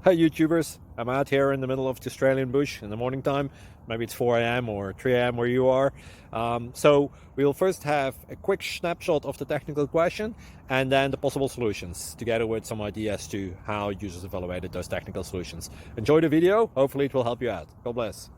Hi YouTubers, I'm out here in the middle of the Australian bush in the morning time. Maybe it's 4 a.m. or 3 a.m. where you are. So we'll first have a quick snapshot of the technical question and then the possible solutions, together with some ideas to how users evaluated those technical solutions. Enjoy the video, hopefully it will help you out. God bless.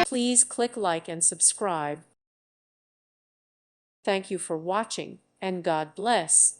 Please click like and subscribe. Thank you for watching, and God bless.